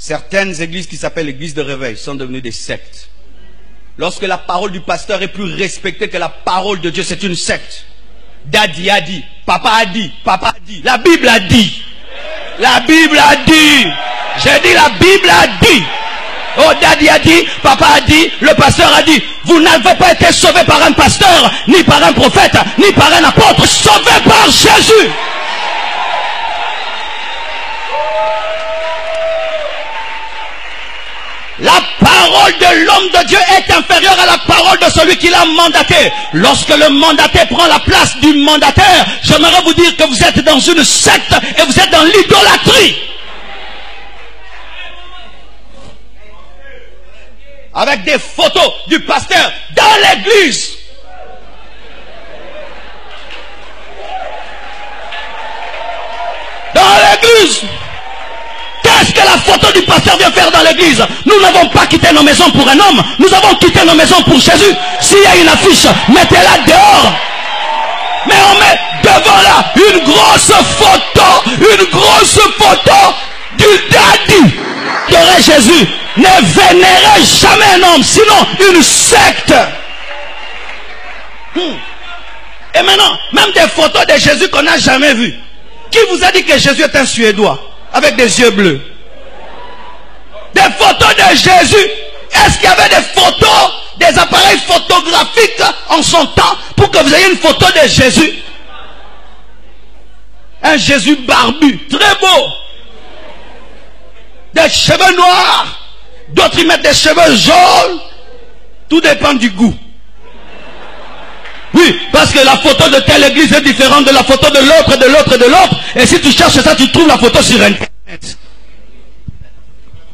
Certaines églises qui s'appellent l'église de réveil sont devenues des sectes. Lorsque la parole du pasteur est plus respectée que la parole de Dieu, c'est une secte. Daddy a dit, papa a dit, papa a dit, la Bible a dit. La Bible a dit. J'ai dit la Bible a dit. Oh, Daddy a dit, papa a dit, le pasteur a dit. Vous n'avez pas été sauvé par un pasteur, ni par un prophète, ni par un apôtre, sauvé par Jésus. La parole de l'homme de Dieu est inférieure à la parole de celui qui l'a mandaté. Lorsque le mandaté prend la place du mandataire, j'aimerais vous dire que vous êtes dans une secte et vous êtes dans l'idolâtrie. Avec des photos du pasteur dans l'église. Dans l'église. Qu'est-ce que la photo du pasteur vient faire dans l'église? Nous n'avons pas quitté nos maisons pour un homme. Nous avons quitté nos maisons pour Jésus. S'il y a une affiche, mettez-la dehors. Mais on met devant là une grosse photo du daddy. Adorez Jésus. Ne vénérez jamais un homme, sinon une secte. Et maintenant, même des photos de Jésus qu'on n'a jamais vues. Qui vous a dit que Jésus est un Suédois avec des yeux bleus? Des photos de Jésus. Est-ce qu'il y avait des photos, des appareils photographiques en son temps pour que vous ayez une photo de Jésus? Un Jésus barbu, très beau. Des cheveux noirs. D'autres y mettent des cheveux jaunes. Tout dépend du goût. Oui, parce que la photo de telle église est différente de la photo de l'autre, de l'autre, de l'autre. Et si tu cherches ça, tu trouves la photo sur Internet.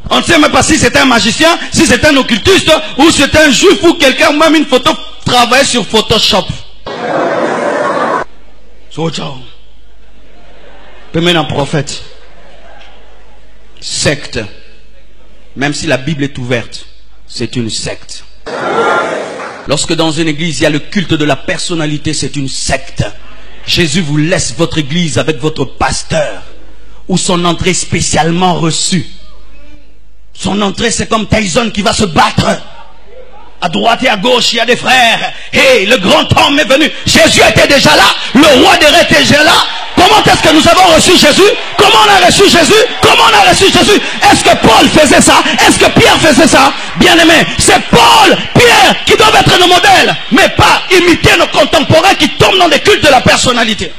On ne sait même pas si c'est un magicien, si c'est un occultiste, ou c'est un juif, ou quelqu'un, même une photo travaille sur Photoshop. Même un prophète. Secte. Même si la Bible est ouverte, c'est une secte. Lorsque dans une église, il y a le culte de la personnalité, c'est une secte. Jésus vous laisse votre église avec votre pasteur, ou son entrée spécialement reçue. Son entrée, c'est comme Tyson qui va se battre. À droite et à gauche, il y a des frères. Et le grand homme est venu. Jésus était déjà là. Le roi des rois était déjà là. Comment est-ce que nous avons reçu Jésus? Comment on a reçu Jésus? Comment on a reçu Jésus? Est-ce que Paul faisait ça? Est-ce que Pierre faisait ça? Bien aimé, c'est Paul, Pierre qui doivent être nos modèles, mais pas imiter nos contemporains qui tombent dans des cultes de la personnalité.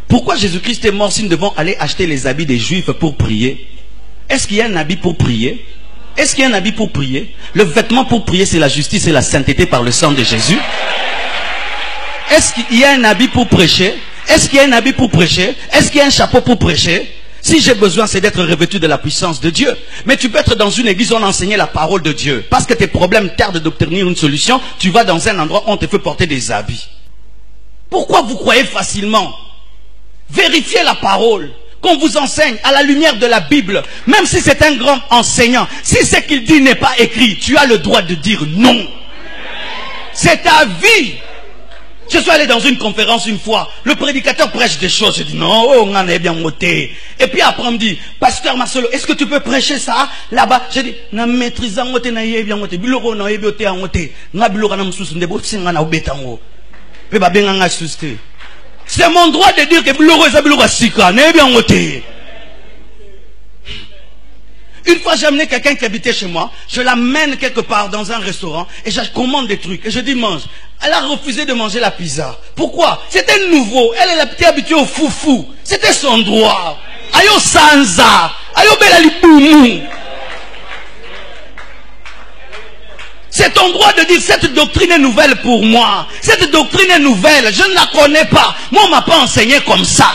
Pourquoi Jésus-Christ est mort si nous devons aller acheter les habits des Juifs pour prier? Est-ce qu'il y a un habit pour prier? Est-ce qu'il y a un habit pour prier? Le vêtement pour prier, c'est la justice et la sainteté par le sang de Jésus. Est-ce qu'il y a un habit pour prêcher? Est-ce qu'il y a un habit pour prêcher? Est-ce qu'il y a un chapeau pour prêcher? Si j'ai besoin, c'est d'être revêtu de la puissance de Dieu. Mais tu peux être dans une église où on enseigne la parole de Dieu. Parce que tes problèmes tardent d'obtenir une solution, tu vas dans un endroit où on te fait porter des habits. Pourquoi vous croyez facilement? Vérifiez la parole qu'on vous enseigne à la lumière de la Bible. Même si c'est un grand enseignant, si ce qu'il dit n'est pas écrit, tu as le droit de dire non. C'est ta vie. Je suis allé dans une conférence une fois, le prédicateur prêche des choses, je dis non, on en est bien moté. Et puis après on me dit, pasteur Marcelo, est-ce que tu peux prêcher ça là-bas? J'ai dit, na maîtrisant moté na yé bien moté, biloko na yé bioté en moté, na biloko na msusu ndebo singa na obetango. Pe ba benga nga suste. C'est mon droit de dire que biloko eza biloko sika, na yé bien moté. Une fois j'ai amené quelqu'un qui habitait chez moi, je l'amène quelque part dans un restaurant et je commande des trucs et je dis mange. Elle a refusé de manger la pizza. Pourquoi? C'était nouveau. Elle était habituée au foufou. C'était son droit. Ayo sanza. Ayo belaliboumou. C'est ton droit de dire cette doctrine est nouvelle pour moi. Cette doctrine est nouvelle. Je ne la connais pas. Moi on ne m'a pas enseigné comme ça.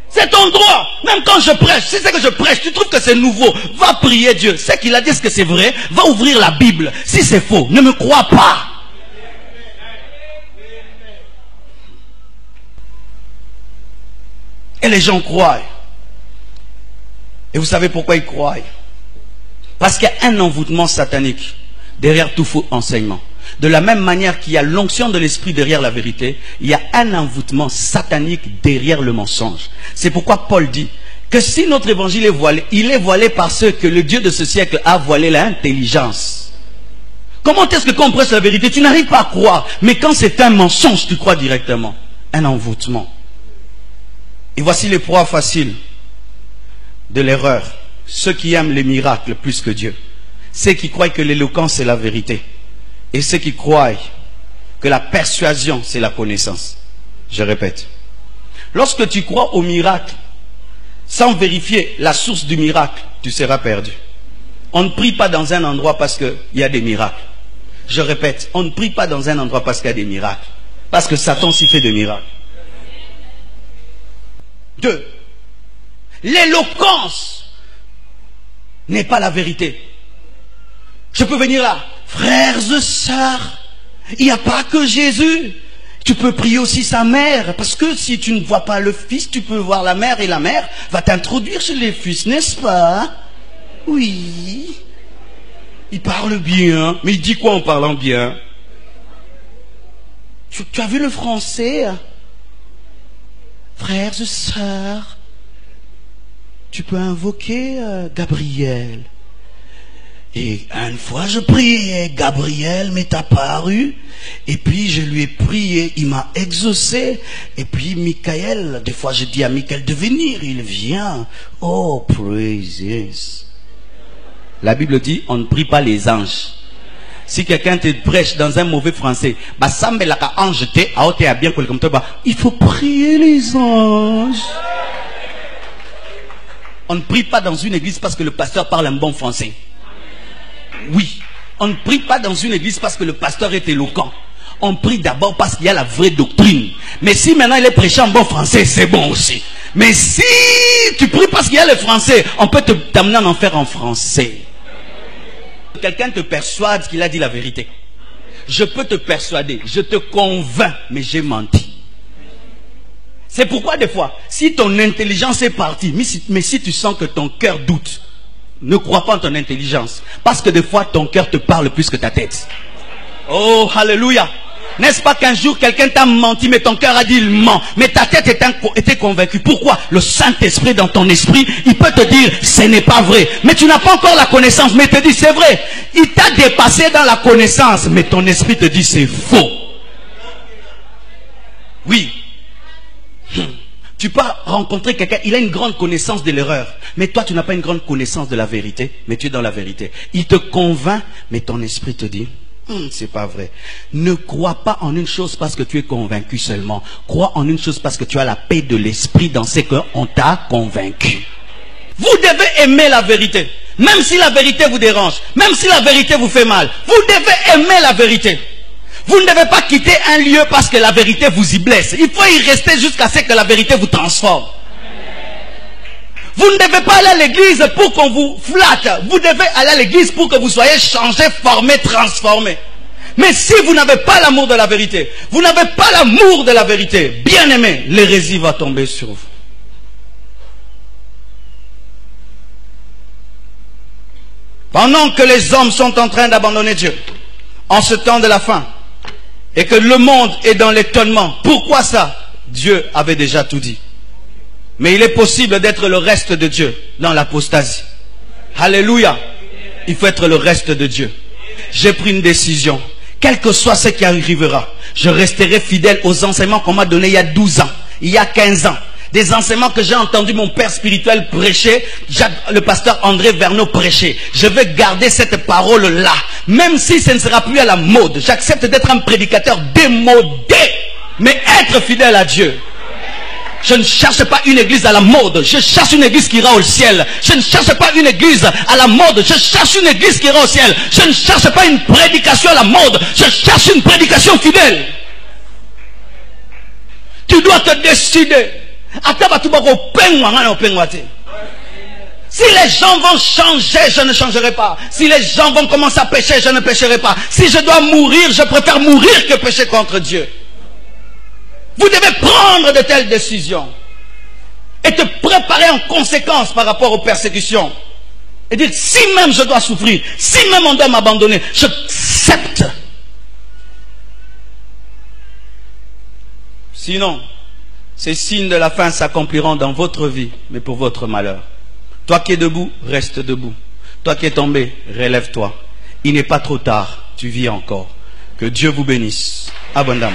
C'est ton droit. Même quand je prêche, si c'est que je prêche, tu trouves que c'est nouveau, va prier Dieu. C'est qu'il a dit ce que c'est vrai, va ouvrir la Bible. Si c'est faux, ne me crois pas. Et les gens croient. Et vous savez pourquoi ils croient? Parce qu'il y a un envoûtement satanique derrière tout faux enseignement. De la même manière qu'il y a l'onction de l'esprit derrière la vérité, il y a un envoûtement satanique derrière le mensonge. C'est pourquoi Paul dit, que si notre évangile est voilé, il est voilé parce que le Dieu de ce siècle a voilé l'intelligence. Comment est-ce que quand on prêche la vérité, tu n'arrives pas à croire, mais quand c'est un mensonge, tu crois directement. Un envoûtement. Et voici les proies faciles de l'erreur. Ceux qui aiment les miracles plus que Dieu. Ceux qui croient que l'éloquence c'est la vérité. Et ceux qui croient que la persuasion c'est la connaissance. Je répète. Lorsque tu crois au miracle, sans vérifier la source du miracle, tu seras perdu. On ne prie pas dans un endroit parce qu'il y a des miracles. Je répète, on ne prie pas dans un endroit parce qu'il y a des miracles. Parce que Satan s'y fait des miracles. 2. L'éloquence n'est pas la vérité. Je peux venir là. Frères et sœurs, il n'y a pas que Jésus. Tu peux prier aussi sa mère. Parce que si tu ne vois pas le fils, tu peux voir la mère. Et la mère va t'introduire chez les fils, n'est-ce pas? Oui. Il parle bien. Mais il dit quoi en parlant bien? Tu as vu le français? Frères et sœurs, tu peux invoquer Gabriel. Et une fois je priais, Gabriel m'est apparu, et puis je lui ai prié, il m'a exaucé, et puis Michael, des fois je dis à Michael de venir, il vient. Oh, praises. La Bible dit, on ne prie pas les anges. Si quelqu'un te prêche dans un mauvais français, il faut prier les anges. On ne prie pas dans une église parce que le pasteur parle un bon français. Oui, on ne prie pas dans une église parce que le pasteur est éloquent. On prie d'abord parce qu'il y a la vraie doctrine. Mais si maintenant il est prêché en bon français, c'est bon aussi. Mais si tu pries parce qu'il y a le français, on peut t'amener en enfer en français. Quelqu'un te persuade qu'il a dit la vérité. Je peux te persuader, je te convainc, mais j'ai menti. C'est pourquoi des fois, si ton intelligence est partie, mais si tu sens que ton cœur doute, ne crois pas en ton intelligence. Parce que des fois, ton cœur te parle plus que ta tête. Oh, alléluia. N'est-ce pas qu'un jour, quelqu'un t'a menti, mais ton cœur a dit il ment. Mais ta tête était convaincue. Pourquoi? Le Saint-Esprit dans ton esprit, il peut te dire ce n'est pas vrai. Mais tu n'as pas encore la connaissance, mais il te dit c'est vrai. Il t'a dépassé dans la connaissance, mais ton esprit te dit c'est faux. Oui. Tu peux rencontrer quelqu'un, il a une grande connaissance de l'erreur. Mais toi, tu n'as pas une grande connaissance de la vérité, mais tu es dans la vérité. Il te convainc, mais ton esprit te dit, c'est pas vrai. Ne crois pas en une chose parce que tu es convaincu seulement. Crois en une chose parce que tu as la paix de l'esprit dans ce qu'on t'a convaincu. Vous devez aimer la vérité. Même si la vérité vous dérange, même si la vérité vous fait mal, vous devez aimer la vérité. Vous ne devez pas quitter un lieu parce que la vérité vous y blesse. Il faut y rester jusqu'à ce que la vérité vous transforme. Vous ne devez pas aller à l'église pour qu'on vous flatte. Vous devez aller à l'église pour que vous soyez changé, formé, transformé. Mais si vous n'avez pas l'amour de la vérité, vous n'avez pas l'amour de la vérité, bien aimé, l'hérésie va tomber sur vous. Pendant que les hommes sont en train d'abandonner Dieu, en ce temps de la fin, et que le monde est dans l'étonnement. Pourquoi ça? Dieu avait déjà tout dit. Mais il est possible d'être le reste de Dieu dans l'apostasie. Alléluia. Il faut être le reste de Dieu. J'ai pris une décision. Quel que soit ce qui arrivera, je resterai fidèle aux enseignements qu'on m'a donnés il y a 12 ans, il y a 15 ans. Des enseignements que j'ai entendu mon père spirituel prêcher, le pasteur André Verneau prêcher. Je vais garder cette parole-là. Même si ce ne sera plus à la mode. J'accepte d'être un prédicateur démodé. Mais être fidèle à Dieu. Je ne cherche pas une église à la mode. Je cherche une église qui ira au ciel. Je ne cherche pas une église à la mode. Je cherche une église qui ira au ciel. Je ne cherche pas une prédication à la mode. Je cherche une prédication fidèle. Tu dois te décider. Si les gens vont changer, je ne changerai pas. Si les gens vont commencer à pécher, je ne pécherai pas. Si je dois mourir, je préfère mourir que pécher contre Dieu. Vous devez prendre de telles décisions et te préparer en conséquence par rapport aux persécutions. Et dire, si même je dois souffrir, si même on doit m'abandonner, j'accepte. Sinon, Ces signes de la fin s'accompliront dans votre vie, mais pour votre malheur. Toi qui es debout, reste debout. Toi qui es tombé, relève-toi. Il n'est pas trop tard, tu vis encore. Que Dieu vous bénisse abondamment.